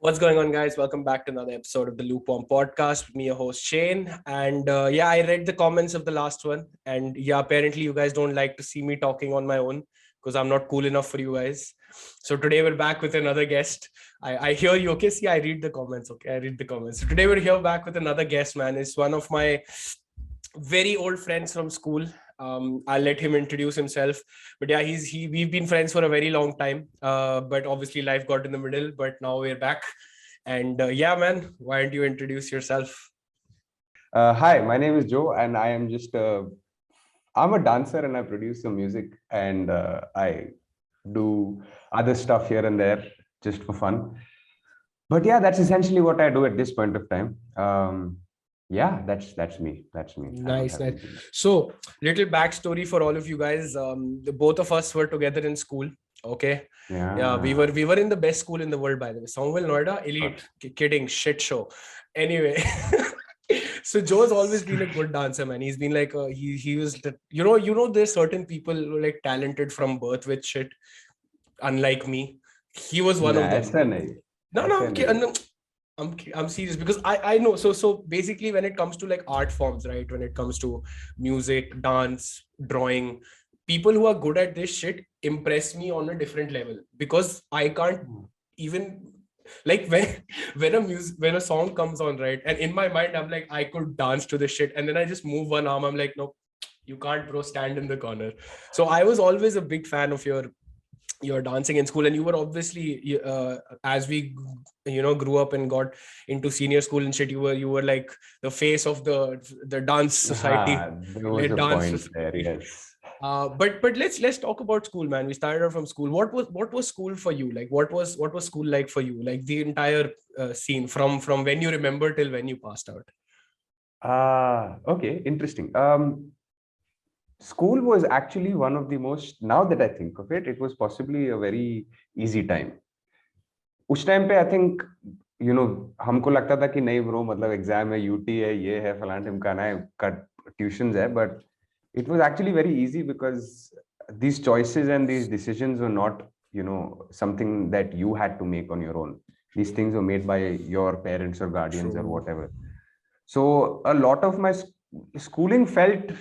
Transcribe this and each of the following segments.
What's going on, guys? Welcome back to another episode of the Lukewarm Podcast with me, your host Shane. And I read the comments of the last one. And apparently you guys don't like to see me talking on my own because I'm not cool enough for you guys. So today we're back with another guest. I hear you. Okay, see, I read the comments. Okay, I read the comments. So today we're here back with another guest, man. It's one of my very old friends from school. I'll let him introduce himself. But we've been friends for a very long time. But obviously life got in the middle. But now we're back. And man, why don't you introduce yourself? Hi, my name is Joe, and I am I'm a dancer and I produce some music and I do other stuff here and there just for fun. But yeah, that's essentially what I do at this point of time. That's me. That's me. Nice. So, little backstory for all of you guys. Both of us were together in school. Okay. Yeah, we were in the best school in the world, by the way. Songwell, Noida, elite. Kidding, shit show. Anyway. So Joe's always been a good dancer, man. He's been like he was there's certain people who are like talented from birth with shit, unlike me. He was one of them. No, I'm serious because I know. So basically, when it comes to like art forms, right? When it comes to music, dance, drawing, people who are good at this shit impress me on a different level because I can't even like when a song comes on, right? And in my mind, I'm like, I could dance to this shit, and then I just move one arm. I'm like, no, you can't, bro. Stand in the corner. So I was always a big fan of your dancing in school, and you were obviously as we grew up and got into senior school and shit, you were like the face of the dance society. There was a point there, yes. But let's talk about school, man. We started out from school. What was school for you? Like what was school like for you? Like the entire scene from when you remember till when you passed out. Okay, interesting. School was actually one of the most, now that I think of it, it was possibly a very easy time. उस time पे I think हमको लगता था कि नहीं bro, मतलब exam है, UT है, ये है, फलाना ढिमकाना है, ट्यूशंस है, but it was actually very easy because these choices and these decisions were not something that you had to make on your own. These things were made by your parents or guardians or whatever. So a lot of my schooling felt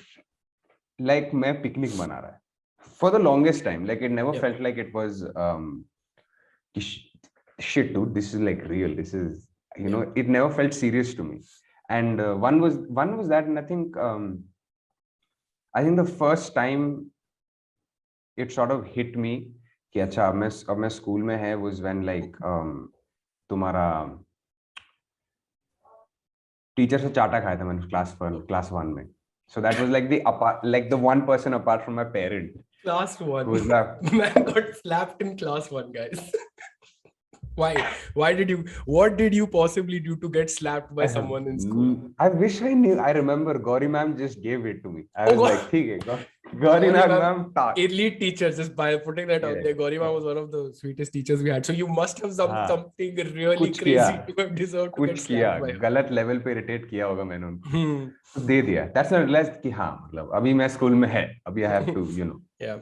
like मैं picnic बना रहा है for the longest time. Like it never felt like it was shit dude, this is like real, this is it never felt serious to me. And one was that, and I think the first time it sort of hit me कि अच्छा अब मैं school में है was when like तुम्हारा teacher से चाटा खाया था मैंने class 1 में. So that was like the one person apart from my parent. Class 1. Man got slapped in class 1, guys. Why? What did you possibly do to get slapped by someone in school? I wish I knew. I remember Gauri ma'am just gave it to me. I was like, ठीक है, Gauri ma'am. Elite teachers, just by putting that out there. Gauri ma'am was one of the sweetest teachers we had. So you must have something really crazy to have deserved to get slapped by. गलत level पे irritate किया होगा मैंने उनको. दे दिया. That's not realized कि हाँ, मतलब अभी मैं school में है. अभी I have to, Yeah.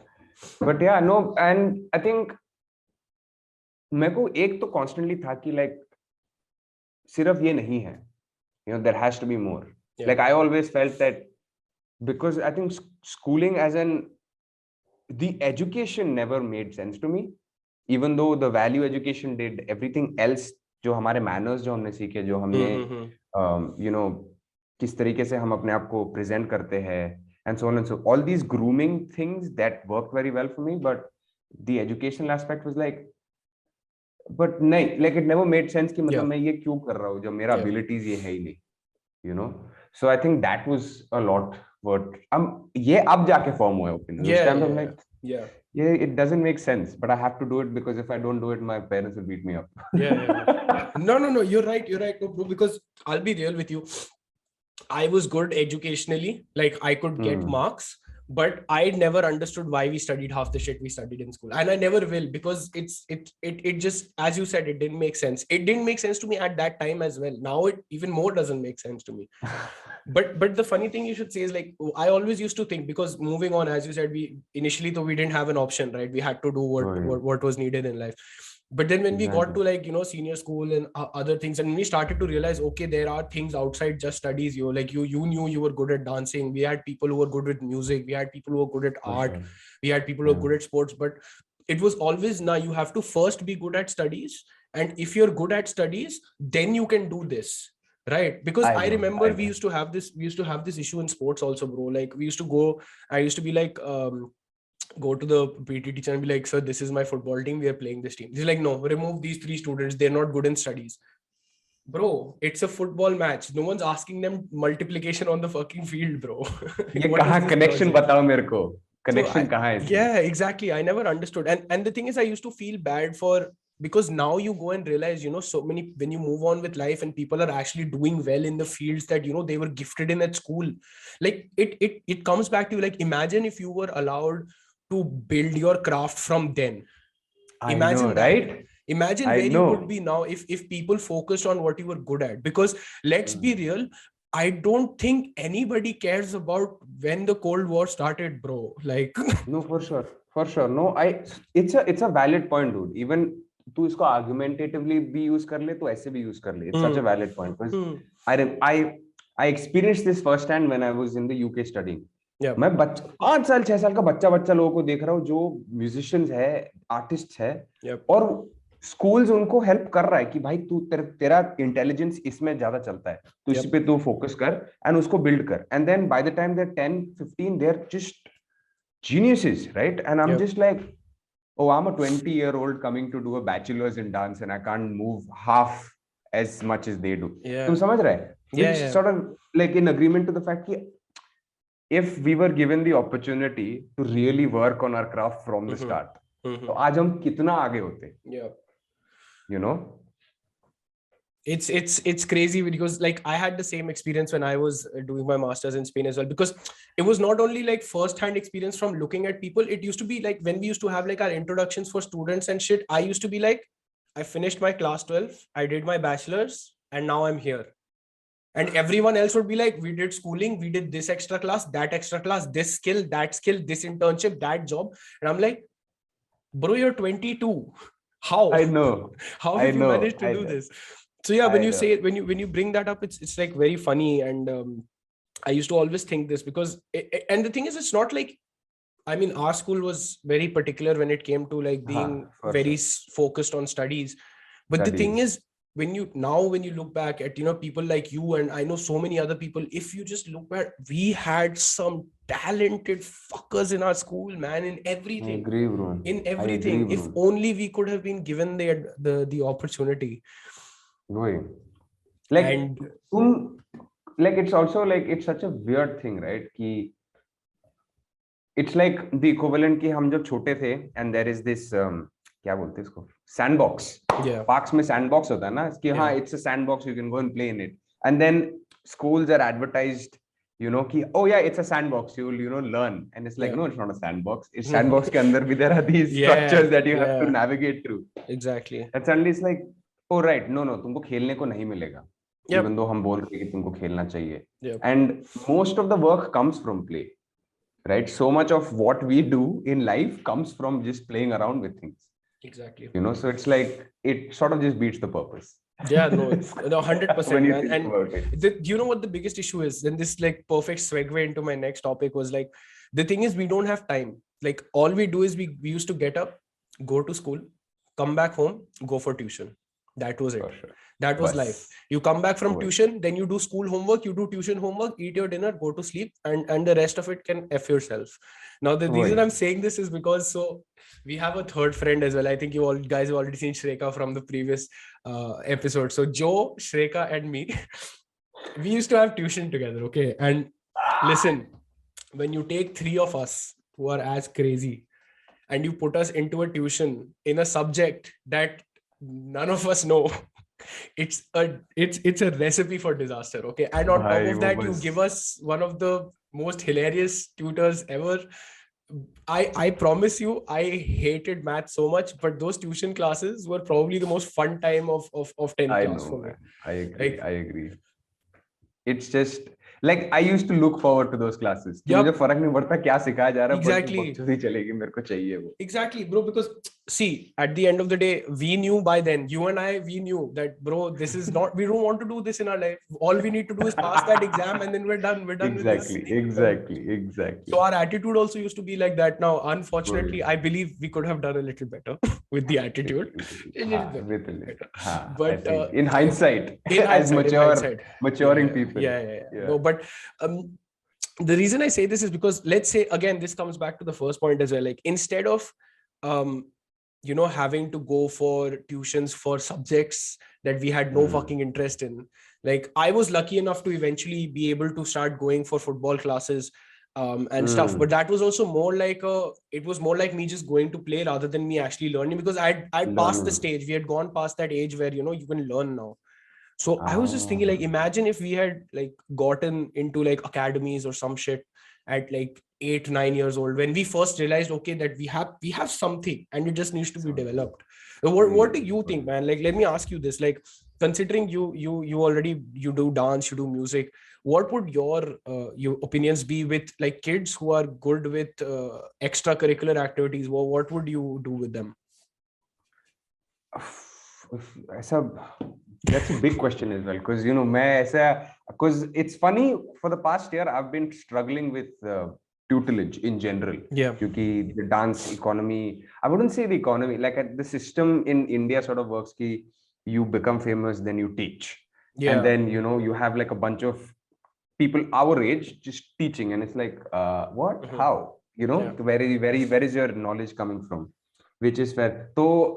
But yeah, no, and I think मेरे को एक तो constantly था कि like सिर्फ ये नहीं है, there has to be more. Like I always felt that because I think schooling the education never made sense to me, even though the value education did. Everything else, जो हमारे manners जो हमने सीखे, जो हमने किस तरीके से हम अपने आप को present करते हैं, and so on and so all these grooming things that worked very well for me, but the educational aspect was like, but नहीं, like it never made sense कि मतलब मैं ये क्यों कर रहा हूँ जब मेरा abilities ये है ही नहीं, so I think that was a lot what ये अब जाके form हुआ opinion. I'm like, it doesn't make sense, but I have to do it because if I don't do it, my parents will beat me up. No, you're right, no, bro, because I'll be real with you. I was good educationally, like I could get marks, but I never understood why we studied half the shit we studied in school, and I never will, because it just, as you said, it didn't make sense. It didn't make sense to me at that time as well. Now it even more doesn't make sense to me. But the funny thing you should say is, like, I always used to think, because moving on, as you said, we didn't have an option, right? We had to do what was needed in life. But then when we got to like, senior school and other things, and we started to realize, okay, there are things outside just studies. You knew you were good at dancing. We had people who were good with music. We had people who were good at art. Sure. We had people who were good at sports. But it was always, you have to first be good at studies. And if you're good at studies, then you can do this. Right. Because I remember we used to have this issue in sports also, bro. Like I used to be like, go to the PT teacher and be like, sir, this is my football team. We are playing this team. He's like, no, remove these 3 students. They're not good in studies. Bro, it's a football match. No one's asking them multiplication on the fucking field, bro. Connection batao mere ko. Connection kahan hai? Yeah, exactly. I never understood. And the thing is, I used to feel bad because now you go and realize, so many, when you move on with life and people are actually doing well in the fields that, they were gifted in at school. Like it comes back to like, imagine if you were allowed to build your craft from then. Imagine that. Right? Imagine where you would be now if people focused on what you were good at. Because let's be real, I don't think anybody cares about when the Cold War started, bro. Like no, for sure. No, it's a valid point, dude. Even तू इसको argumentatively भी use कर ले, तो ऐसे भी use कर ले. It's such a valid point. I experienced this firsthand when I was in the UK studying. मैं 5 साल 6 साल का बच्चा लोगों को देख रहा हूँ जो म्यूजिशियंस है, आर्टिस्ट है, और स्कूल्स उनको हेल्प कर रहा है कि भाई तू तेरा इंटेलिजेंस इसमें ज्यादा चलता है, तो इसी पे तू फोकस कर एंड उसको बिल्ड कर. And then by the time they are 10 15 they are just geniuses, right? And I'm just like, oh, I'm a 20-year-old coming to do a bachelor's in dance and I can't move half as much as they do. तुम समझ रहे हैं? Which sort of like in agreement to the fact कि if we were given the opportunity to really work on our craft from the start, तो आज हम कितना आगे होते? You know? It's crazy because like I had the same experience when I was doing my master's in Spain as well, because it was not only like first-hand experience from looking at people. It used to be like when we used to have like our introductions for students and shit, I used to be like, I finished my class 12, I did my bachelor's, and now I'm here. And everyone else would be like, we did schooling, we did this extra class, that extra class, this skill, this internship, that job. And I'm like, bro, you're 22. How? I know. How have you managed to do this? So yeah, when you say it, when you bring that up, it's like very funny. And I used to always think this because, and the thing is, it's not like, I mean, our school was very particular when it came to like being very focused on studies. But the thing is, when you look back at, people like you, and I know so many other people, if you just look back, we had some talented fuckers in our school, man, in everything. I agree, bro. In everything. If only we could have been given the opportunity. Like, like it's also like, it's such a weird thing, right? Ki it's like the equivalent कि हम जब छोटे थे and there is this क्या बोलते हैं इसको, sandbox. Parks में sandbox होता है ना कि हाँ, it's a sandbox, you can go and play in it. And then schools are advertised, कि oh yeah, it's a sandbox, you'll learn. And it's like, no, it's not a sandbox. It's sandbox के अंदर भी there are these structures that you have to navigate through. Exactly. And suddenly it's like, oh right, no, तुमको खेलने को नहीं मिलेगा. Even though हम बोल रहे हैं कि तुमको खेलना चाहिए. And most of the work comes from play. Right? So much of what we do in life comes from just playing around with things. Exactly. So it's like, it sort of just beats the purpose. Yeah, no, 100%, man. And you know what the biggest issue is? Then this like perfect segue into my next topic was like, the thing is, we don't have time. Like all we do is we used to get up, go to school, come back home, go for tuition. That was it. Sure. That was life. You come back from tuition, then you do school homework, you do tuition homework, eat your dinner, go to sleep, and the rest of it can F yourself. Now, the reason I'm saying this is because, so we have a third friend as well. I think you all guys have already seen Shreka from the previous episode. So Joe, Shreka, and me, we used to have tuition together. Okay. And listen, when you take 3 of us who are as crazy and you put us into a tuition in a subject that none of us know, it's a recipe for disaster. Okay. And on top of that, you give us one of the most hilarious tutors ever. I promise you, I hated math so much, but those tuition classes were probably the most fun time of 10th class for me. I agree. I agree. it's just like I used to look forward to those classes. Yep. मुझे फर्क नहीं पड़ता क्या सिखाया जा रहा है, Exactly. बस बकचोदी चलेगी, मेरे को चाहिए वो. Exactly, bro, because see, at the end of the day, we knew by then, you and I, we knew that, bro, this is not, we don't want to do this in our life. All we need to do is pass that exam and then we're done with this. Exactly. So our attitude also used to be like that. Now, unfortunately, I believe we could have done a little better with the attitude. But in hindsight, as maturing people. Yeah. No, but the reason I say this is because, let's say, again, this comes back to the first point as well. Like, instead of having to go for tuitions for subjects that we had no fucking interest in, like, I was lucky enough to eventually be able to start going for football classes and stuff, but that was also more like it was more like me just going to play rather than me actually learning, because I'd passed the stage. We had gone past that age where you can learn now. So I was just thinking, like, imagine if we had like gotten into like academies or some shit at like 8-9 years old, when we first realized, okay, that we have something and it just needs to be developed. What do you think, man? Like, let me ask you this, like, considering you already, you do dance, you do music, what would your opinions be with like kids who are good with extracurricular activities? What would you do with them? That's a big question as well, because because it's funny, for the past year I've been struggling with tutelage in general. Yeah. Because the dance economy, I wouldn't say the economy, like the system in India sort of works ki you become famous, then you teach. Yeah. And then you have like a bunch of people our age just teaching, and it's like what? How? Where is your knowledge coming from? Which is fair. So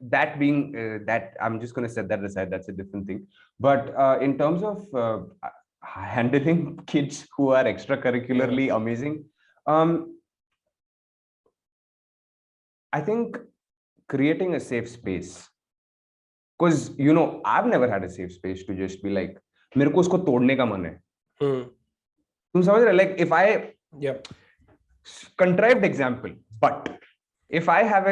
that being that, I'm just going to set that aside. That's a different thing. But in terms of handling kids who are extracurricularly amazing, I think creating a safe space, because I've never had a safe space to just be like, मेरे को उसको तोड़ने का मन है. तुम समझ रहे? Like, if I contrived example, but if I have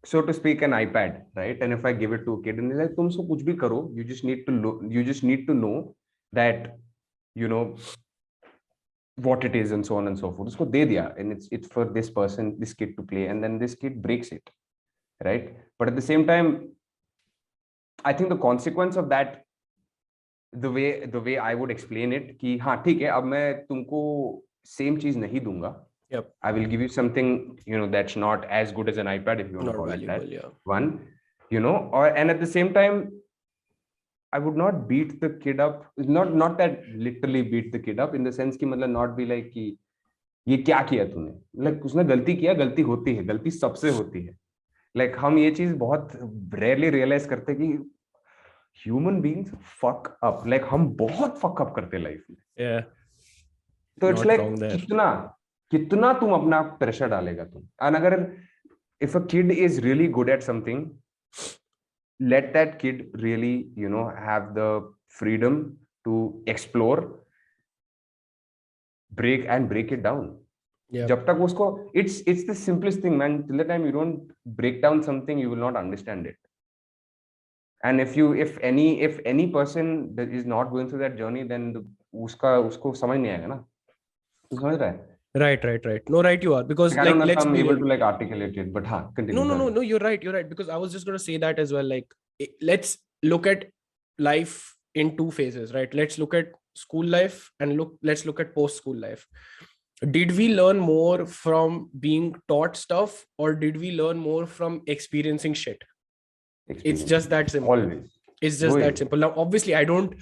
so to speak, an iPad, right? And if I give it to a kid and they're like, "Tum usko kuch bhi karo, you just need to know that what it is and so on and so forth." Usko de diya, and it's for this kid to play, and then this kid breaks it, right? But at the same time, I think the consequence of that, the way I would explain it, कि हाँ ठीक है, अब मैं तुमको same चीज नहीं दूंगा. Yep. I will give you something, that's not as good as an iPad, if you want to call it that. One, and at the same time, I would not beat the kid up. Not that literally beat the kid up, in the sense कि मतलब not be like कि ये क्या किया तूने? Like, उसने गलती किया, गलती होती है, गलती सबसे होती है. Like, हम ये चीज बहुत rarely realize करते हैं कि human beings fuck up. Like, हम बहुत fuck up करते हैं life में. Yeah. So it's like कितना तुम अपना प्रेशर डालेगा तुम. And अगर if a kid is really good at something, let that kid really have the freedom to explore, break it down. जब तक उसको, it's the simplest thing, man. Till the time you don't break down something, you will not understand it. And if any person that is not going through that journey, then उसको समझ नहीं आएगा ना. तू समझ रहा है? Right. No, right, you are, because like, I don't know if I'm able to like articulate it, but continue. No, you're right, because I was just going to say that as well. Like, let's look at life in two phases, right? Let's look at school life and let's look at post school life. Did we learn more from being taught stuff, or did we learn more from experiencing shit? It's just that simple. Always. It's just that simple. Now, obviously, I don't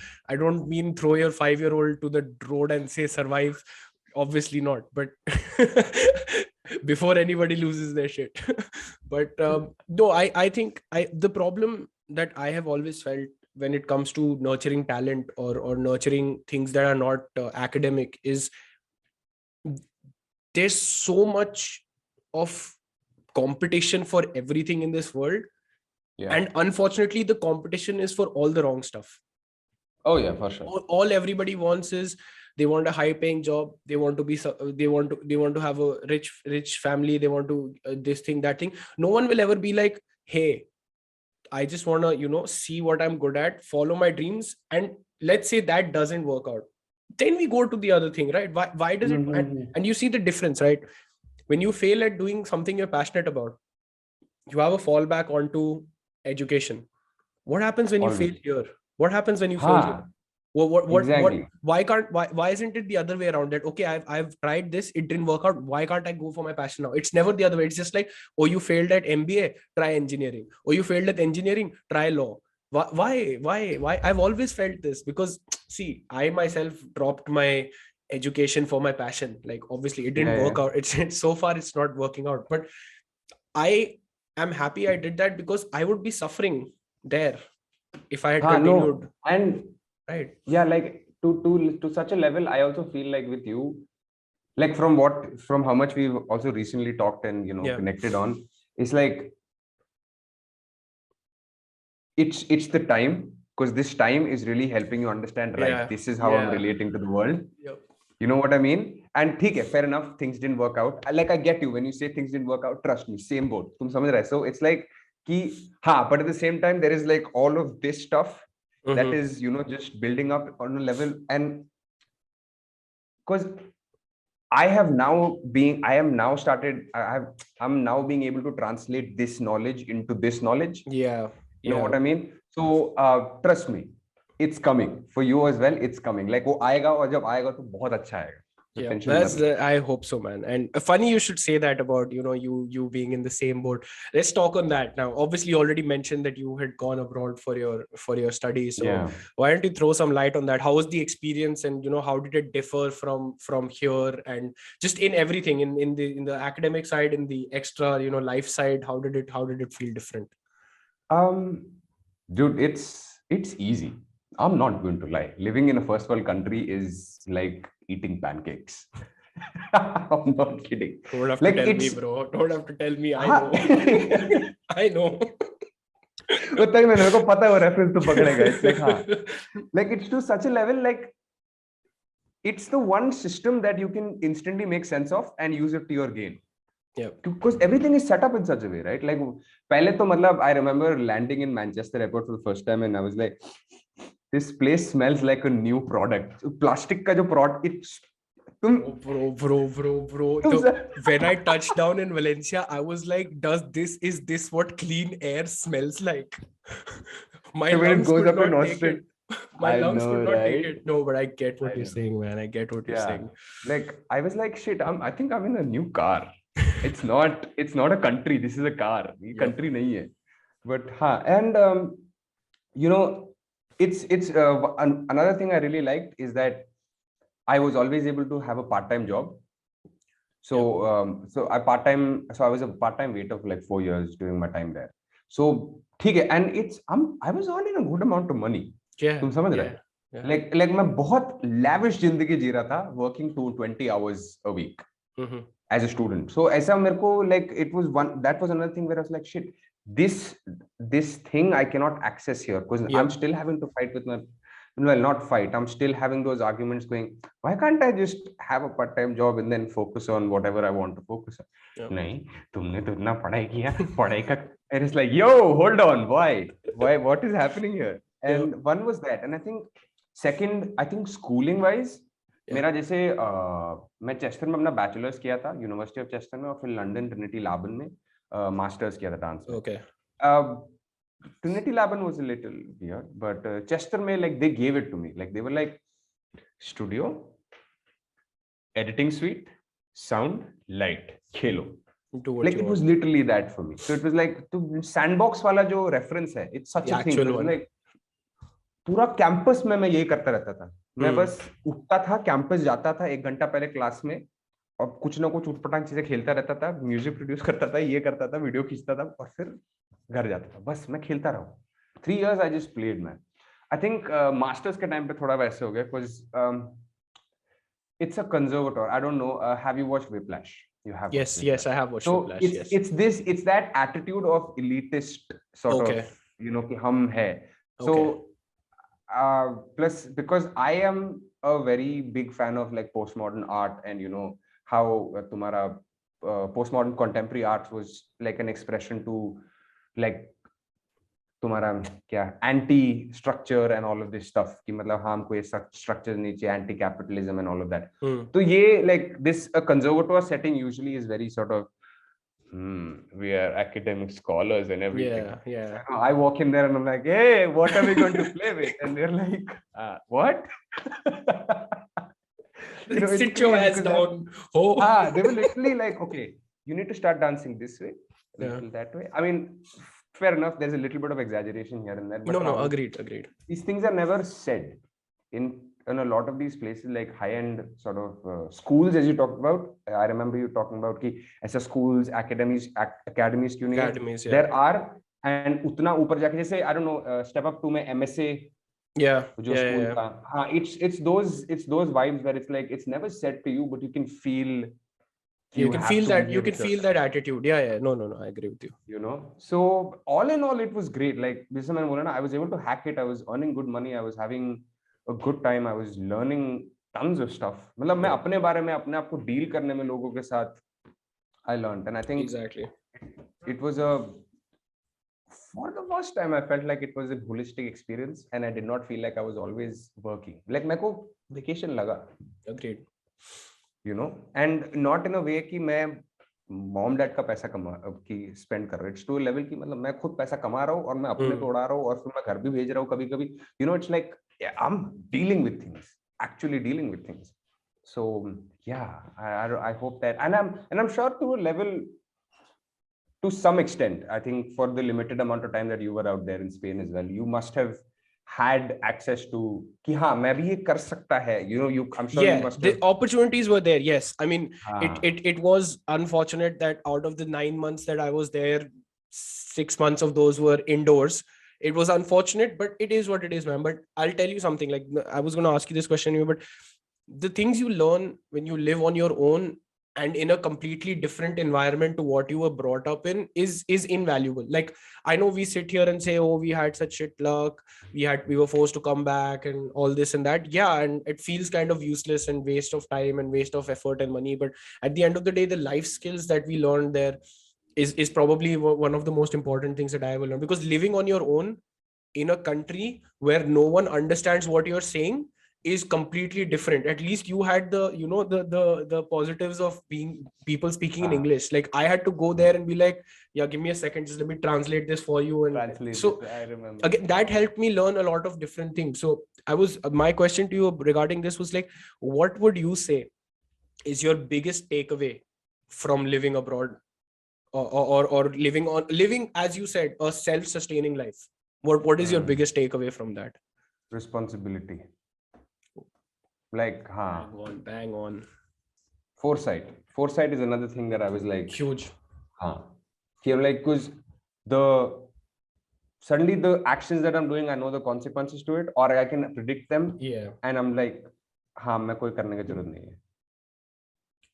mean throw your 5-year-old to the road and say survive. Obviously not, but before anybody loses their shit. But no, I think the problem that I have always felt when it comes to nurturing talent or nurturing things that are not academic is there's so much of competition for everything in this world. Yeah. And unfortunately, the competition is for all the wrong stuff. Oh yeah, for sure. All everybody wants is, they want a high paying job, they want to have a rich family, they want to this thing, that thing. No one will ever be like, hey, I just want to, see what I'm good at, follow my dreams. And let's say that doesn't work out. Then we go to the other thing, right? Why does it? And you see the difference, right? When you fail at doing something you're passionate about, you have a fallback onto education. What happens when you fail here? What happens when you fail here? Exactly. Why isn't it the other way around? That okay, I've tried this, it didn't work out. Why can't I go for my passion now? It's never the other way. It's just like, oh, you failed at MBA, try engineering. Oh, you failed at engineering, try law. Why? I've always felt this because see, I myself dropped my education for my passion. Like obviously it didn't work out. It's so far it's not working out. But I am happy I did that because I would be suffering there if I had continued. No. And right. Yeah, like to such a level, I also feel like with you, like from how much we've also recently talked and connected on, it's like it's the time, because this time is really helping you understand, right? This is how I'm relating to the world. Yep. You know what I mean? And fair enough, things didn't work out. Like I get you when you say things didn't work out, trust me, same boat. Tum samajh rahe. So it's like but at the same time, there is like all of this stuff that is, just building up on a level. And because I'm now being able to translate this knowledge into this knowledge. You know what I mean? So trust me, it's coming for you as well. It's coming. Like वो आएगा और जब आएगा तो बहुत अच्छा आएगा. I hope so, man. And funny you should say that about you being in the same boat. Let's talk on that now. Obviously, you already mentioned that you had gone abroad for your studies. So why don't you throw some light on that? How was the experience, and how did it differ from here, and just in everything in the academic side, in the extra life side? How did it feel different? Dude, it's easy. I'm not going to lie. Living in a first world country is like eating pancakes. I'm not kidding. Don't have to tell me, bro. Don't have to tell me. I know. I know. मेरे को पता है वो reference तो पकड़ेगा. It's like like it's to such a level, like it's the one system that you can instantly make sense of and use it to your gain. Yeah, because everything is set up in such a way, right? Like पहले तो मतलब I remember landing in Manchester airport for the first time and I was like, this place smells like a new product. Plastic का जो product, it's bro. When I touched down in Valencia, I was like, is this what clean air smells like? My lungs could not take it. My lungs could not take it. No, but I get what you're saying, man. I get what you're saying. Like I was like, shit, I think I'm in a new car. It's not a country. This is a car. Country nahi hai. But and it's another thing I really liked is that I was always able to have a part-time job. So I was a part-time waiter for like 4 years during my time there. So and I was earning a good amount of money. तुम समझ रहे? Like मैं बहुत lavish जिंदगी जी रहा था, working 20 hours a week as a student. So ऐसा मेरे को like that was another thing where I was like, shit, this thing I cannot access here because I'm still having to fight with not fight. I'm still having those arguments going, why can't I just have a part-time job and then focus on whatever I want to focus on? नहीं, तुमने तो इतना पढ़ाई किया, पढ़ाई का. And it's like, yo, hold on, why, what is happening here? And one was that, and I think second, I think schooling wise, मेरा जैसे मैं चेस्टर में अपना बैचलर्स किया था यूनिवर्सिटी ऑफ चेस्टर में और फिर लंदन ट्रिनिटी लाबन में मास्टर्स किया था डांस में. Okay. Trinity Laban was a little weird, but Chester में like they gave it to me. Like they were like, studio, editing suite, sound, light, Khelo. Like it was literally that for me. So it was like to sandbox वाला जो reference है, it's such a thing. It was like पूरा campus में मैं यही करता रहता था. मैं बस उठता था, कैंपस जाता था 1 घंटा पहले क्लास में और कुछ ना कुछ उठपटांग चीजें खेलता रहता था, म्यूजिक प्रोड्यूस करता था, ये करता था, वीडियो खींचता था और फिर घर जाता था. बस मैं खेलता रहा. 3 years I just played, man. I think masters के टाइम पे थोड़ा वैसे हो गया because it's a conservatoire. I don't know. Have you watched Whiplash? You have. Yes, I have watched Whiplash. It's that attitude of elitist sort of, कि हम है. So plus because I am a very big fan of like postmodern art and how तुम्हारा postmodern contemporary art was like an expression to like तुम्हारा क्या anti structure and all of this stuff कि मतलब हाँ हमको ये structure नहीं चाहिए, anti capitalism and all of that. तो ये like this conservative setting usually is very sort of we are academic scholars and everything. Yeah. I walk in there and I'm like, hey, what are we going to play with? And they're like, what? Sit your ass down. They were literally like, okay, you need to start dancing this way, that way. I mean, fair enough, there's a little bit of exaggeration here and there, but no, agreed. These things are never said in a lot of these places, like high-end sort of schools, as you talked about. I remember you talking about ki aisa schools, academies kyun nahi hai? There are, and utna upar jaake jaise I don't know, step up to mein MSA, jo school ka, it's those vibes where it's like it's never said to you, but you can feel that attitude. No, I agree with you. You know, so all in all it was great. Like jise maine bola na, I was able to hack it. I was earning good money, I was having a good time, I was learning tons of stuff. मतलब मैं अपने बारे में अपने आप को deal करने में लोगों के साथ I learned, and I think exactly it was for the first time I felt like it was a holistic experience, and I did not feel like I was always working. Like मेरे को vacation लगा. Agreed. You know, and not in a way कि मैं mom dad का पैसा की spend कर रहा हूँ. इट्स टू लेवल की मतलब मैं खुद पैसा कमा रहा हूँ और मैं अपने को उड़ा रहा हूँ और फिर मैं घर भी भेज रहा हूँ कभी कभी. You know, it's like I am dealing with things, actually dealing with things. So yeah, I hope that, and I'm sure to a level, to some extent, I think for the limited amount of time that you were out there in Spain as well, you must have had access to ki ha main bhi ye kar sakta hai, you know, I'm sure you must the opportunities were there. Yes, I mean it was unfortunate that out of the 9 months that I was there, 6 months of those were indoors. It was unfortunate, but it is what it is, man. But I'll tell you something, like I was going to ask you this question, but the things you learn when you live on your own and in a completely different environment to what you were brought up in is invaluable. Like I know we sit here and say, oh, we had such shit luck, we were forced to come back and all this and that. Yeah, and it feels kind of useless and waste of time and waste of effort and money, but at the end of the day, the life skills that we learned there is probably one of the most important things that I ever learned, because living on your own in a country where no one understands what you're saying is completely different. At least you had the, you know, the positives of being people speaking in English. Like I had to go there and be like, yeah, give me a second, just let me translate this for you. And I remember again, that helped me learn a lot of different things. So my question to you regarding this was like, what would you say is your biggest takeaway from living abroad? Or living, as you said, a self-sustaining life. What is your biggest takeaway from that? Responsibility. Like bang on. Foresight is another thing that I was like huge. Like, because suddenly the actions that I'm doing, I know the consequences to it, or I can predict them. And I'm like, मैं कोई करने की जरूरत नहीं है.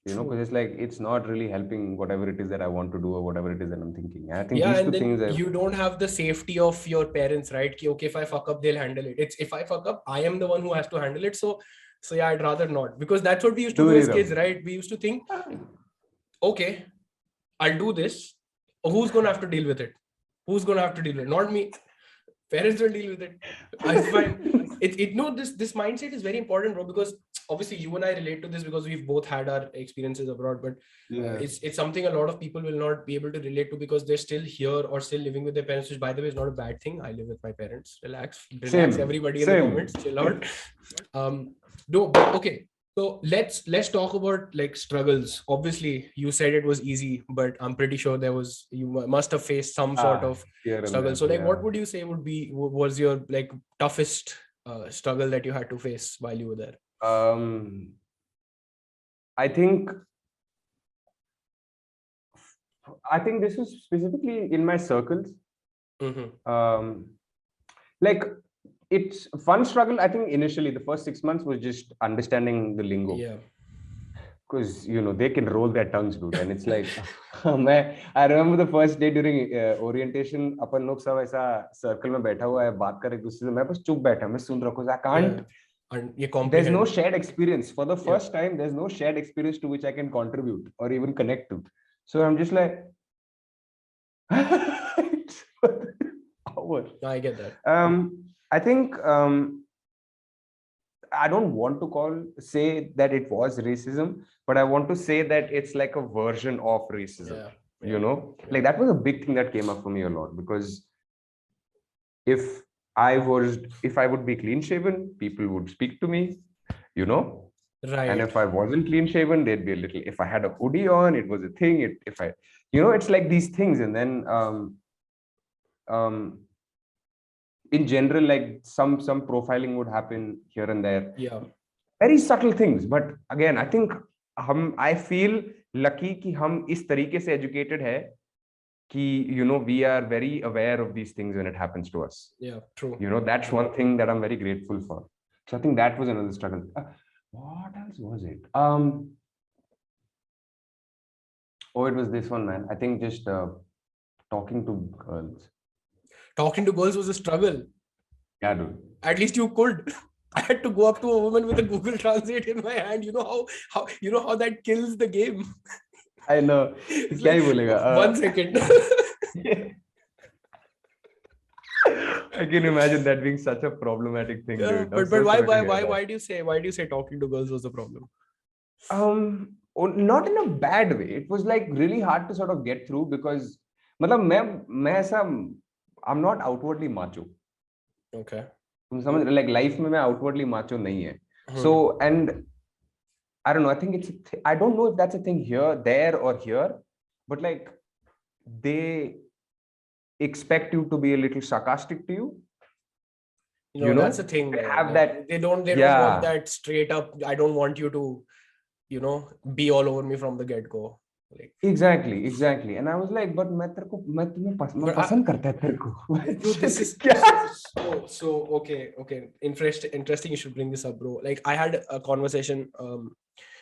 You know, because it's like it's not really helping whatever it is that I want to do or whatever it is that I'm thinking. And I think these two things you don't have the safety of your parents, right? Okay, if I fuck up, they'll handle it. It's if I fuck up, I am the one who has to handle it. So yeah, I'd rather not, because that's what we used to do as kids, right? We used to think, okay, I'll do this. Who's going to have to deal with it? Not me. Parents will deal with it. I'm fine. This mindset is very important, bro, because obviously you and I relate to this because we've both had our experiences abroad, but it's something a lot of people will not be able to relate to because they're still here or still living with their parents, which by the way is not a bad thing. I live with my parents. Relax. Everybody in the comments, chill out. No, but okay. So let's talk about like struggles. Obviously, you said it was easy, but I'm pretty sure you must have faced some sort of struggle. So like, what would you say was your like toughest struggle that you had to face while you were there? I think this was specifically in my circles. Like, it's a fun struggle. I think initially the first 6 months was just understanding the lingo. Because, you know, they can roll their tongues, dude. And it's like, I remember the first day during orientation, अपन लोग सब ऐसा circle में बैठा हुआ है, बात कर एक दूसरे से. मैं बस चुप बैठा, मैं सुन रहा हूँ. I can't. There's no shared experience. For the first time, there's no shared experience to which I can contribute or even connect to. So I'm just like, over. I get that. I think I don't want to say that it was racism, but I want to say that it's like a version of racism. Like that was a big thing that came up for me a lot, because if I would be clean shaven, people would speak to me, Right. And if I wasn't clean shaven, there'd be a little, if I had a hoodie on, it was a thing. If I, it's like these things. And then in general, like some profiling would happen here and there. Yeah. Very subtle things. But again, I think I feel lucky कि हम इस तरीके से educated है कि we are very aware of these things when it happens to us. Yeah, true. That's one thing that I'm very grateful for. So I think that was another struggle. What else was it? Oh, it was this one, man. I think just talking to girls. Talking to girls was a struggle. Yeah, dude. At least you could. I had to go up to a woman with a Google Translate in my hand. You know how that kills the game. I know. Like, 1 second. I can imagine that being such a problematic thing, dude. But why do you say talking to girls was a problem? Not in a bad way. It was like really hard to sort of get through, because I'm not outwardly macho. Okay. Like life में मैं outwardly macho नहीं है. So, and I don't know, I think I don't know if that's a thing there or here, but like they expect you to be a little sarcastic to you. That's the thing. They have that. They don't want that straight up. I don't want you to, be all over me from the get go. Like, exactly. And I was like, but मैं तुम्हें पसंद करता है तेरे को. Dude, this is so okay. Interesting. You should bring this up, bro. Like I had a conversation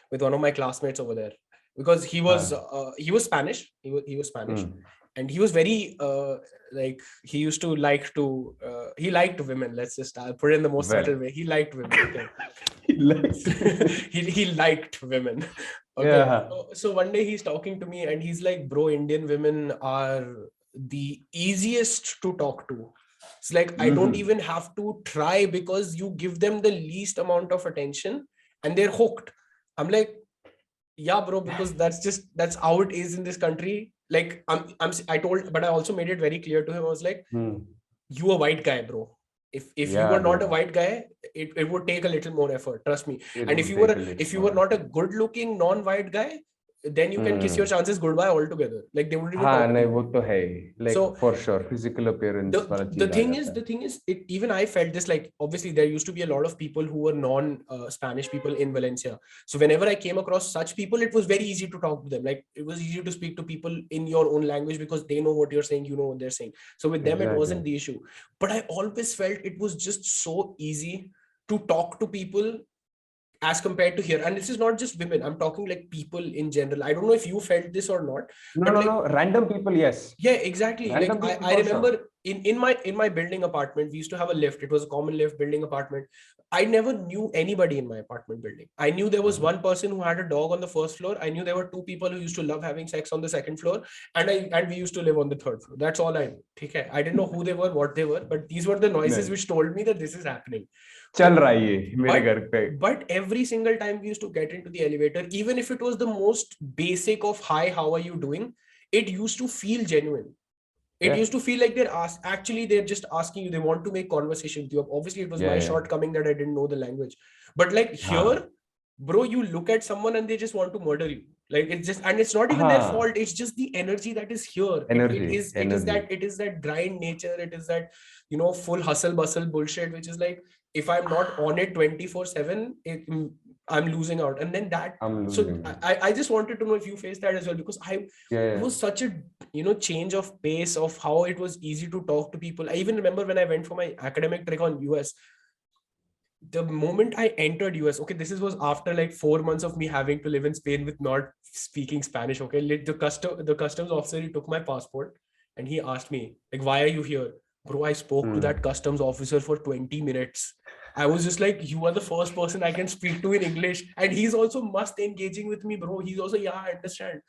with one of my classmates over there, because he was Spanish. He was Spanish, and he was very like he used to he liked women. Let's just put it in the most subtle way. He liked women. Okay. he liked women. Okay. Yeah. So one day he's talking to me and he's like, bro, Indian women are the easiest to talk to. It's like, I don't even have to try, because you give them the least amount of attention and they're hooked. I'm like, yeah, bro, because that's how it is in this country. Like but I also made it very clear to him. I was like, you a white guy, bro. If you were not a white guy, it would take a little more effort. Trust me. And if you were not a good looking non-white guy, then you can kiss your chances goodbye altogether. Like they wouldn't even talk to you. वो तो है. Like so, for sure, physical appearance. The thing is, even I felt this. Like obviously, there used to be a lot of people who were non-Spanish people in Valencia. So whenever I came across such people, it was very easy to talk to them. Like it was easy to speak to people in your own language, because they know what you're saying, you know what they're saying. So with them, it wasn't the issue. But I always felt it was just so easy to talk to people as compared to here. And this is not just women, I'm talking like people in general. I don't know if you felt this or not. No, random people, yes. Yeah, exactly. Random like I remember in my building apartment, we used to have a lift. It was a common lift building apartment. I never knew anybody in my apartment building. I knew there was one person who had a dog on the first floor. I knew there were two people who used to love having sex on the second floor, and we used to live on the third floor. That's all I knew. Okay? I didn't know who they were, what they were, but these were the noises which told me that this is happening. But every single time we used to get into the elevator, even if it was the most basic of hi, how are you doing, it used to feel genuine. It used to feel like they're just asking you, they want to make conversation with you. Obviously it was my shortcoming that I didn't know the language, but like here, bro, you look at someone and they just want to murder you. Like it's just, and it's not even their fault. It's just the energy that is here. It is that grind nature. It is that, full hustle bustle bullshit, which is like, if I'm not on it 24/7, I'm losing out. And then I just wanted to know if you faced that as well, because it was such a, change of pace of how it was easy to talk to people. I even remember when I went for my academic trek on US, the moment I entered US, okay, this was after like 4 months of me having to live in Spain with not speaking Spanish. Okay, the customs officer, he took my passport and he asked me, like, why are you here? Bro, I spoke to that customs officer for 20 minutes. I was just like, you are the first person I can speak to in English. And he's also must engaging with me, bro. He's also, I understand.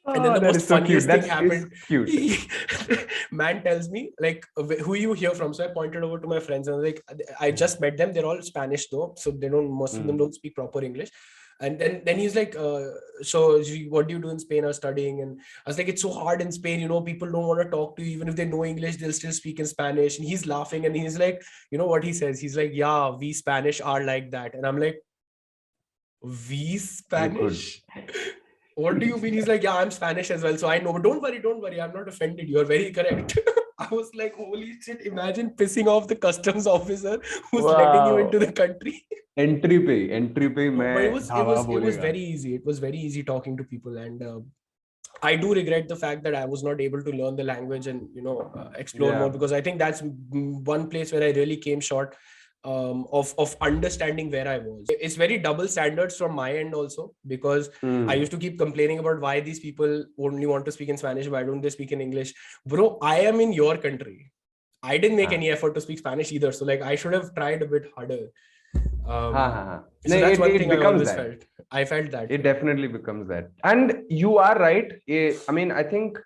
And then the that most is so cute. funniest thing That's happened. cute. Man tells me, like, who you hear from? So I pointed over to my friends and I was like, I just met them. They're all Spanish though, so they don't. Most of them don't speak proper English. And then he's like, so what do you do in Spain or studying? And I was like, it's so hard in Spain. You know, people don't want to talk to you. Even if they know English, they'll still speak in Spanish. And he's laughing and he's like, you know what he says? He's like, yeah, we Spanish are like that. And I'm like, we Spanish? What do you mean? He's like, yeah, I'm Spanish as well. So I know, but don't worry. I'm not offended. You're very correct. I was like, holy shit, imagine pissing off the customs officer who's letting you into the country. Entry pay But it was very easy. It was very easy talking to people. And I do regret the fact that I was not able to learn the language and, explore more, because I think that's one place where I really came short of understanding where I was. It's very double standards from my end also, because I used to keep complaining about why these people only want to speak in Spanish, why don't they speak in English? Bro, I am in your country. I didn't make any effort to speak Spanish either. So like I should have tried a bit harder. So that's one thing I always felt. I felt that. It definitely becomes that. And you are right. I mean, I think,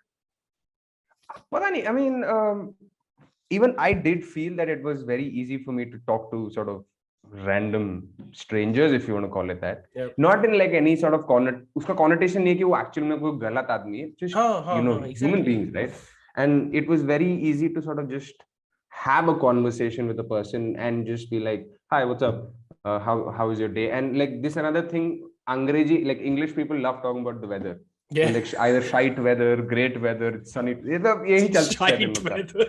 even I did feel that it was very easy for me to talk to sort of random strangers, if you want to call it that. Yep. Not in like any sort of uska connotation nahi hai ki wo actually mein koi galat aadmi hai, just exactly. human beings, right? And it was very easy to sort of just have a conversation with a person and just be like, hi, what's up? How is your day? And like this another thing, Angrezi, like English people love talking about the weather. Yeah. Like either shite weather, great weather, sunny. Shite weather.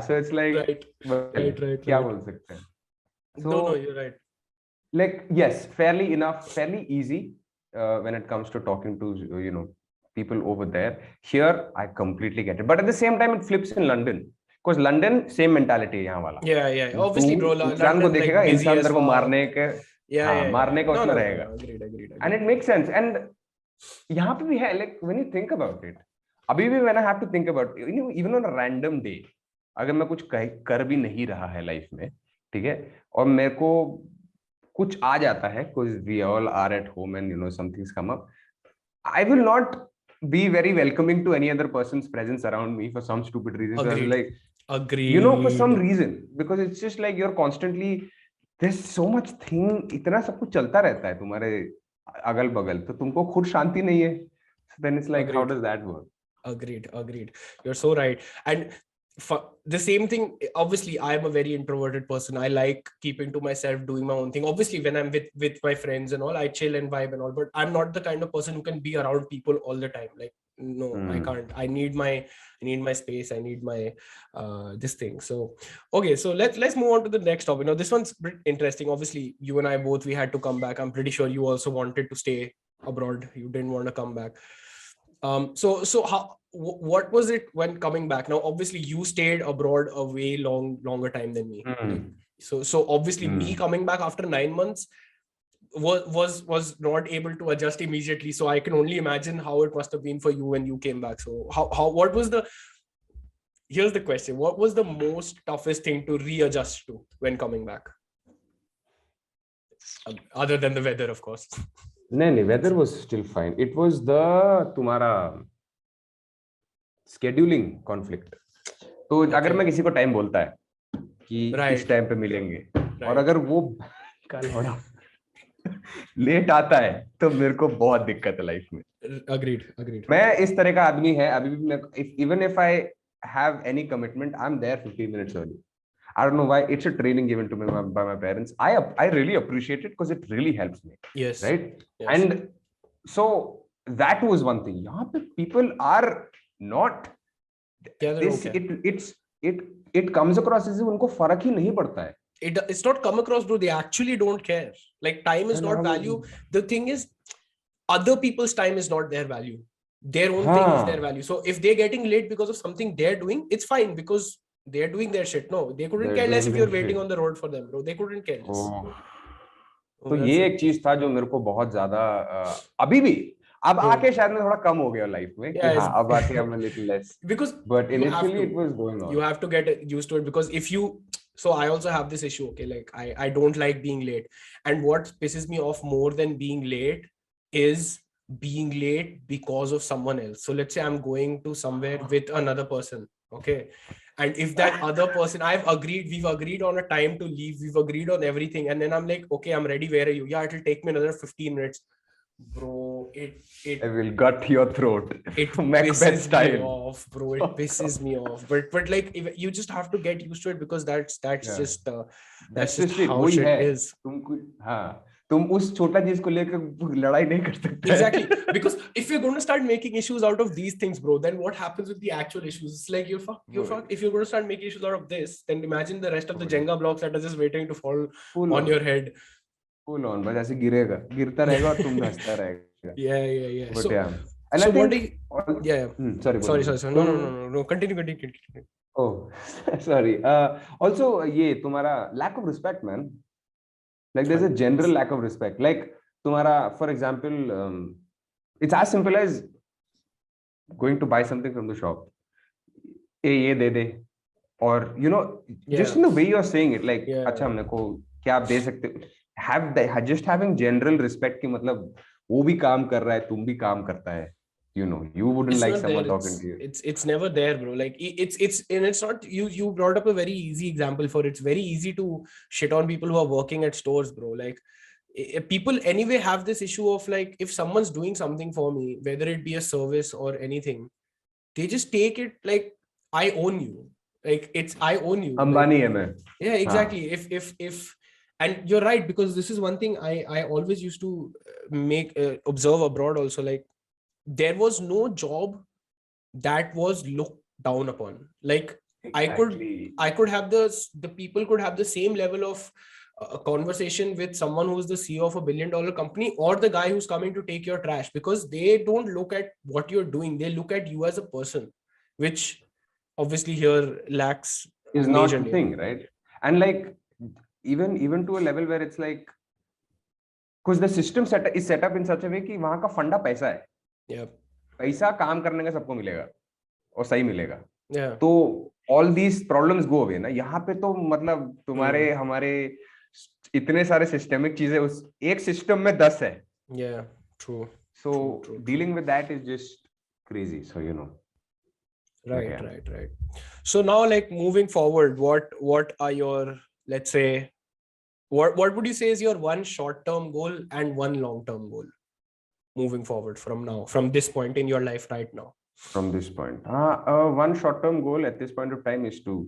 So it's like, right. Kya bol sakte hain? So, no, you're right. Like, yes, fairly easy when it comes to talking to, people over there. Here, I completely get it. But at the same time, it flips in London. Because London, same mentality hai yahan wala. Yeah. Obviously, bro. इंसान को देखेगा, इंसान तेरे को मारने के, मारने का उसमें रहेगा. Agreed. And it makes sense. And यहाँ पे भी है, like when you think about it, अभी भी when I have to think about it, even on a random day, अगर मैं कुछ कर भी नहीं रहा है लाइफ में, ठीक है, और मेरे को कुछ आ जाता है, because we all are at home and some things come up, I will not be very welcoming to any other person's presence around me for some stupid reason. Agreed. For some reason, because it's just like you're constantly, there's so much thing, इतना सब कुछ चलता रहता है तुम्हारे अगल बगल, तो तुमको खुद शांति नहीं है. So then it's like, how does that work? Agreed. You're so right. And the same thing, obviously, I am a very introverted person. I like keeping to myself, doing my own thing. Obviously, when I'm with my friends and all, I chill and vibe and all, but I'm not the kind of person who can be around people all the time. Like, no, I can't. I need my space. I need my this thing. So okay, so let's move on to the next topic. Now this one's pretty interesting. Obviously, you and I both, we had to come back. I'm pretty sure you also wanted to stay abroad. You didn't want to come back. So how, what was it when coming back? Now obviously you stayed abroad a way longer time than me. So obviously me coming back after 9 months was not able to adjust immediately. So I can only imagine how it must have been for you when you came back. So what was here's the question. What was the most toughest thing to readjust to when coming back? Other than the weather, of course. No, weather was still fine. It was the तुम्हारा scheduling conflict. तो अगर मैं किसी को time बोलता है कि इस टाइम पे मिलेंगे, और अगर वो कल लेट आता है, तो मेरे को बहुत दिक्कत है लाइफ में. Agreed. मैं इस तरह का आदमी है अभी भी. मैं even if I have any commitment, I'm there 15 minutes early. I don't know why. It's a training given to me by my parents. I really appreciate it because it really helps me. Yes. Right. Yes. And so that was one thing. यहाँ पे people are not. It comes across as if उनको फर्क ही नहीं पड़ता है. It's not come across, bro. They actually don't care. Like time is not value. The thing is, other people's time is not their value. Their own thing is their value. So if they're getting late because of something they're doing, it's fine because they're doing their shit. No, they couldn't care less if you're waiting on the road for them, bro. They couldn't care less. तो ये एक चीज था जो मेरे को बहुत ज्यादा अभी भी अब आके शायद में थोड़ा कम हो गया लाइफ में कि हाँ अब आके I'm a little less, because but initially it was going on. You have to get used to it, because if you, so I also have this issue. Okay, like I don't like being late, and what pisses me off more than being late is being late because of someone else. So let's say I'm going to somewhere with another person, okay, and if that other person, we've agreed on a time to leave, we've agreed on everything, and then I'm like, okay, I'm ready, where are you? Yeah, it'll take me another 15 minutes. Bro, I will gut your throat. It Macbeth pisses style. me off, bro. It pisses me off. But like, if, you just have to get used to it, because that's just how shit is. तुम उस छोटा चीज को लेकर लड़ाई नहीं कर सकते. Exactly, because if you're going to start making issues out of these things, bro, then what happens with the actual issues? It's like you're fucked. If you're going to start making issues out of this, then imagine the rest of the Jenga blocks that are just waiting to fall on your head. Full on, बस ऐसे गिरता रहेगा और तुम हंसता रहेगा. Yeah. But yeah. And so I what think, do you, sorry. No. Continue. Oh, sorry. Also, ये तुम्हारा lack of respect, man. Like there's a general lack of respect. Like तुम्हारा, for example, it's as simple as going to buy something from the shop. ये दे दे. Or, you know, just in the way you're saying it, like, अच्छा हमने को क्या आप दे सकते हो? Just having general respect कि मतलब वो भी काम कर रहा है, तुम भी काम करता है. You know, you wouldn't like someone talking to you. It's never there, bro. Like it's not, you brought up a very easy example for it. It's very easy to shit on people who are working at stores, bro. Like people anyway have this issue of like, if someone's doing something for me, whether it be a service or anything, they just take it like, I own you. Like it's, I own you. Ambani hai main. Yeah, exactly. If and you're right, because this is one thing I always used to observe abroad also. Like, there was no job that was looked down upon. Like exactly. I could have the people could have the same level of conversation with someone who's the CEO of $1 billion company, or the guy who's coming to take your trash, because they don't look at what you're doing. They look at you as a person, which obviously here lacks. Is not the thing, right? And like, even to a level where it's like, because the system is set up in such a way कि वहाँ का फंडा पैसा है. Yeah. पैसा काम करने का सबको मिलेगा और सही मिलेगा. Yeah. तो all these problems go away ना. यहाँ पे तो मतलब तुम्हारे हमारे इतने सारे systemic चीजें उस एक system में 10 है. Yeah, true. So dealing with that is just crazy. So you know. Right. So now, like, moving forward, what are your, let's say, what would you say is your one short-term goal and one long-term goal moving forward from this point in your life right now? From this point, one short-term goal at this point of time is to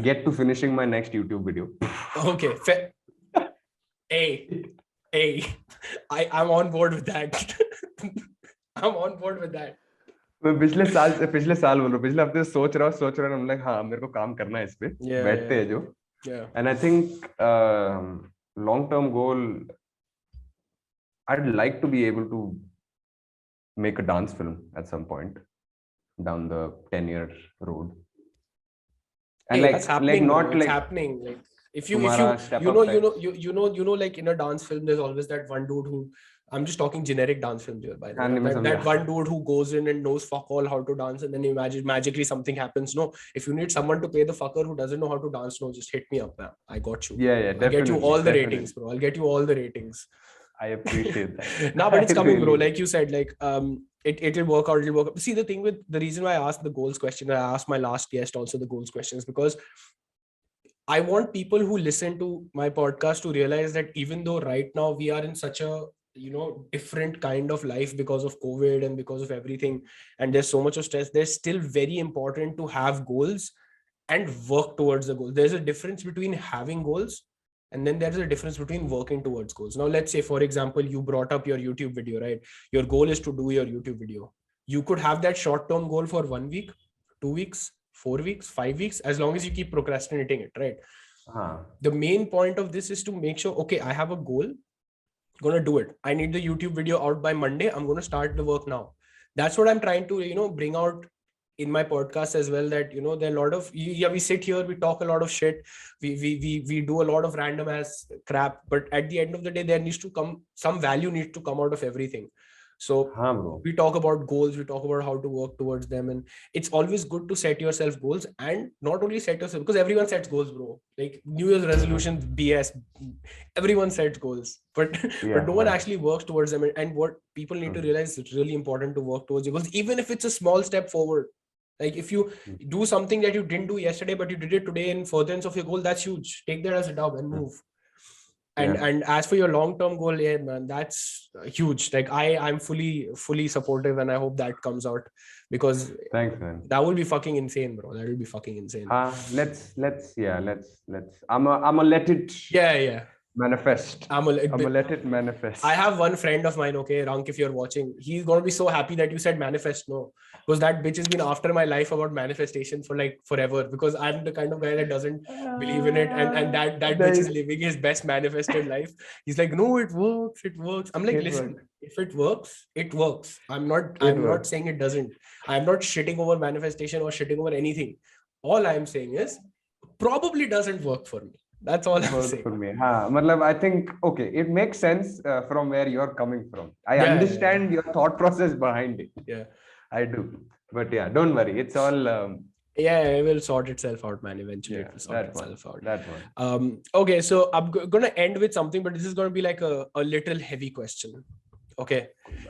get to finishing my next YouTube video. Okay. Hey, I'm on board with that. I'm on board with that. मैं पिछले साल बोल रहा हूँ, पिछले हफ्ते सोच रहा हूँ, हम लाइक हाँ मेरे को काम करना है इस पे, बैठते हैं जो. And I think long-term goal, I'd like to be able to make a dance film at some point down the 10-year road. And that's happening, it's happening. Like if you know, like in a dance film, there's always that one dude who, I'm just talking generic dance films here, by the way. That one dude who goes in and knows fuck all how to dance, and then imagine magically something happens. No, if you need someone to pay the fucker who doesn't know how to dance, no, just hit me up, man. I got you. Yeah, definitely. I'll get you all the ratings, bro. I'll get you all the ratings. I appreciate that. No, but it's coming, bro. Like you said, like it'll work out. See, the reason why I asked the goals question, I asked my last guest also the goals questions, because I want people who listen to my podcast to realize that even though right now we are in such a different kind of life because of COVID and because of everything, and there's so much of stress, there's still very important to have goals and work towards the goal. There's a difference between having goals, and then there's a difference between working towards goals. Now, let's say, for example, you brought up your YouTube video, right? Your goal is to do your YouTube video. You could have that short-term goal for 1 week, 2 weeks, 4 weeks, 5 weeks, as long as you keep procrastinating it, right? The main point of this is to make sure, okay, I have a goal, I'm going to do it. I need the YouTube video out by Monday. I'm going to start the work now. That's what I'm trying to, bring out in my podcast as well, that, there are a lot of, we sit here, we talk a lot of shit. We do a lot of random ass crap, but at the end of the day, there needs to come, some value needs to come out of everything. So we talk about goals, we talk about how to work towards them, and it's always good to set yourself goals, and not only set yourself, because everyone sets goals, bro. Like New Year's resolutions, BS, everyone sets goals, but no one actually works towards them. And what people need to realize, it's really important to work towards your goals, even if it's a small step forward. Like if you do something that you didn't do yesterday, but you did it today in furtherance of your goal, that's huge. Take that as a dub and move. And as for your long-term goal, yeah, man, that's huge. Like I'm fully supportive, and I hope that comes out, because thanks, man. That will be fucking insane, bro. That will be fucking insane. Let's I'ma let it manifest. I'ma let it manifest. I have one friend of mine, okay, Rank, if you're watching, he's gonna be so happy that you said manifest. No, because that bitch has been after my life about manifestation for like forever, because I'm the kind of guy that doesn't believe in it, and that bitch is living his best manifested life. He's like, no, it works. I'm like, listen, if it works, it works. I'm not saying it doesn't. I'm not shitting over manifestation or shitting over anything. All I'm saying is probably doesn't work for me. That's all I'm saying. For me. I think, okay, it makes sense from where you're coming from. I understand your thought process behind it. Yeah, I do. But yeah, don't worry. It's all... it will sort itself out, man. Eventually it will sort itself out. That one. Okay, so I'm going to end with something, but this is going to be like a little heavy question. Okay.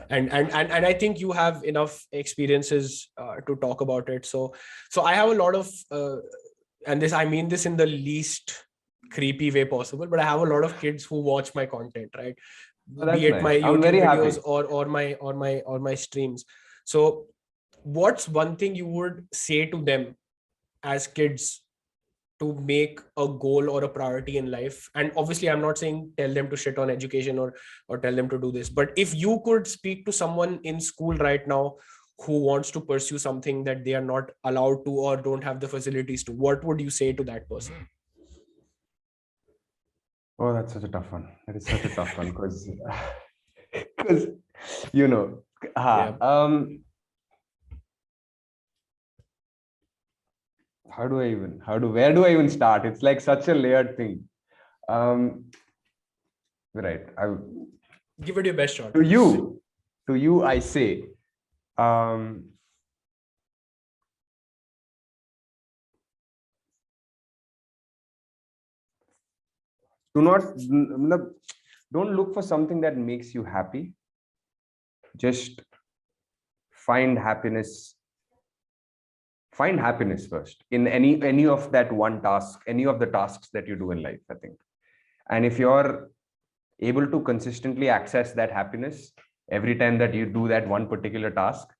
And I think you have enough experiences to talk about it. So I have a lot of, and I mean this in the least creepy way possible, but I have a lot of kids who watch my content, right? Be it my YouTube videos or my streams. So what's one thing you would say to them as kids to make a goal or a priority in life? And obviously I'm not saying tell them to shit on education or tell them to do this, but if you could speak to someone in school right now who wants to pursue something that they are not allowed to or don't have the facilities to, what would you say to that person? Oh, that's such a tough one. That is such a tough one, because where do I even start? It's like such a layered thing. Right. Give it your best shot. To you, I say, don't look for something that makes you happy. Just find happiness first in any of that one task, any of the tasks that you do in life, I think. And if you're able to consistently access that happiness every time that you do that one particular task,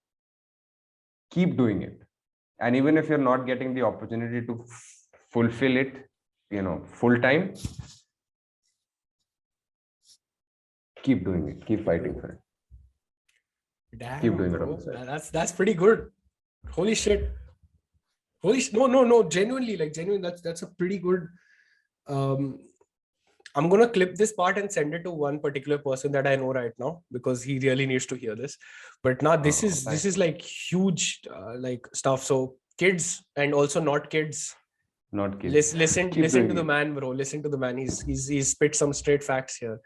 keep doing it. And even if you're not getting the opportunity to fulfill it, full time, keep doing it. Keep fighting for it. Damn, keep doing bro. it. That's pretty good. Holy shit. No, genuinely, that's a pretty good. I'm gonna clip this part and send it to one particular person that I know right now, because he really needs to hear this. But now this is like huge like stuff. So kids and also not kids. Listen to the man, bro. Listen to the man. He's spit some straight facts here.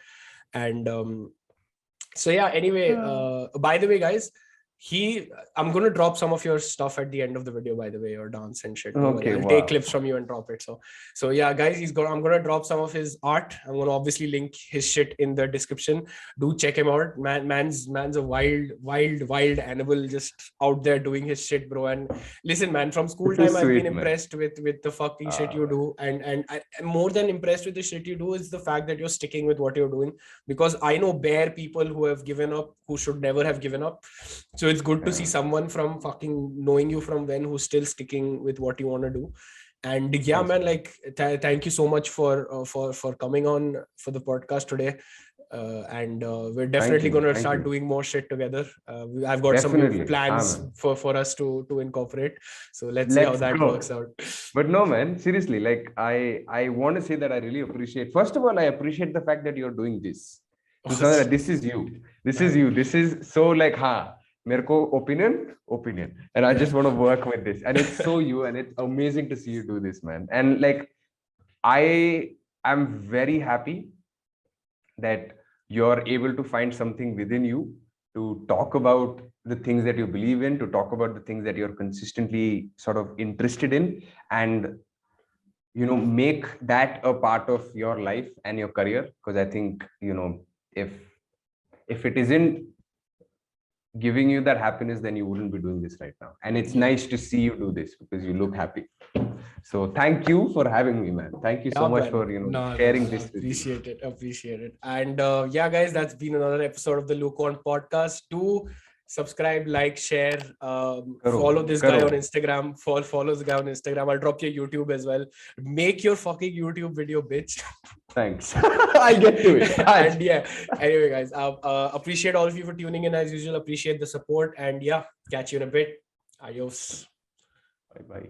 And so yeah, anyway, by the way, guys, I'm gonna drop some of your stuff at the end of the video, by the way, your dance and shit. Okay, I'll take clips from you and drop it. So yeah, guys, I'm gonna drop some of his art. I'm gonna obviously link his shit in the description. Do check him out. Man's a wild animal, just out there doing his shit, bro. And listen, man, from school time I've been impressed with the fucking shit you do, and I'm more than impressed with the shit you do is the fact that you're sticking with what you're doing, because I know bare people who have given up, who should never have given up. So it's good to see someone from fucking knowing you from when who's still sticking with what you want to do. And yeah, man, like thank you so much for coming on for the podcast today. And we're definitely going to start doing more shit together. I've got some new plans for us to incorporate. So let's see how that works out. But no, man, seriously, like I want to say that I really appreciate. First of all, I appreciate the fact that you're doing this. Because this is you. This is so like, Mirko opinion, and I just want to work with this, and it's so you, and it's amazing to see you do this, man. And like, I am very happy that you're able to find something within you to talk about the things that you believe in, to talk about the things that you're consistently sort of interested in, and make that a part of your life and your career. Because I think if it isn't giving you that happiness, then you wouldn't be doing this right now. And it's nice to see you do this because you look happy. So thank you for having me, man. Thank you so much for sharing this with me. Appreciate it. And guys, that's been another episode of the Lukewarm Podcast. Do subscribe, like, share, follow this guy on Instagram. Follow this guy on Instagram. I'll drop your YouTube as well. Make your fucking YouTube video, bitch. Thanks. I'll get to it. And anyway, guys, appreciate all of you for tuning in as usual. Appreciate the support, and catch you in a bit. Adios. Bye.